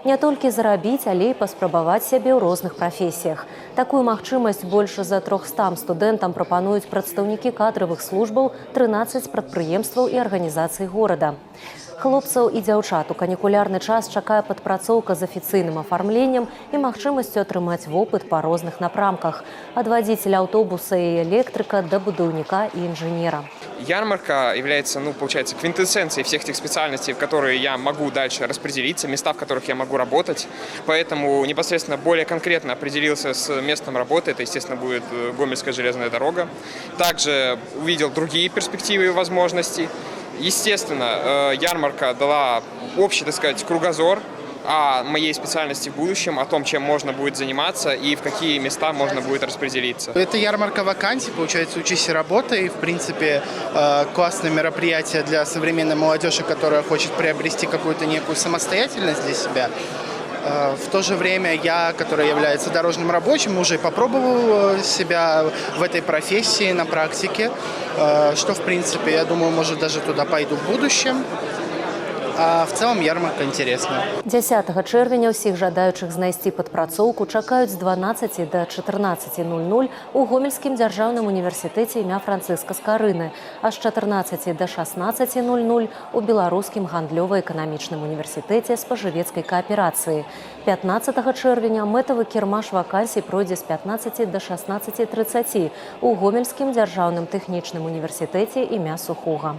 Не толькі зарабіць, але і паспрабаваць сябе ў розных прафесіях. Такую магчымасць больш за 300 студэнтам прапануюць прадстаўнікі кадравых службаў 13 прадпрыемстваў і арганізацый горада. Хлопцаў і дзяўчат у канікулярны час чакае падпрацоўка з афіцыйным афармленнем і магчымасцю атрымаць вопыт па розных напрамках – ад вадзіцеля аўтобуса і электрыка да будаўніка і інжынера. Ярмарка является, получается, квинтэссенцией всех тех специальностей, в которые я могу дальше распределиться, места, в которых я могу работать. Поэтому непосредственно более конкретно определился с местом работы. Это, естественно, будет Гомельская железная дорога. Также увидел другие перспективы и возможности. Естественно, ярмарка дала общий, так сказать, кругозор о моей специальности в будущем, о том, чем можно будет заниматься и в какие места можно будет распределиться. Это ярмарка вакансий, получается, учись и работай. В принципе, классное мероприятие для современной молодежи, которая хочет приобрести какую-то некую самостоятельность для себя. В то же время я, который является дорожным рабочим, уже попробовал себя в этой профессии на практике, что, в принципе, я думаю, может, даже туда пойду в будущем. А в цэлым ярмарка интересная. 10 чэрвеня ўсіх жадаючых знайсці падпрацоўку чакаюць з 12 до 14:00 у Гомельскім дзяржаўным універсітэце імя Францыска Скарыны, а з 14 до 16:00 у Беларускім гандлёва-эканамічным універсітэце спажывецкай кааперацыі. 15 чэрвеня мэтавы кірмаш вакансій пройдзе з 15 до 16:30 у Гомельскім дзяржаўным тэхнічным універсітэце імя Сухога.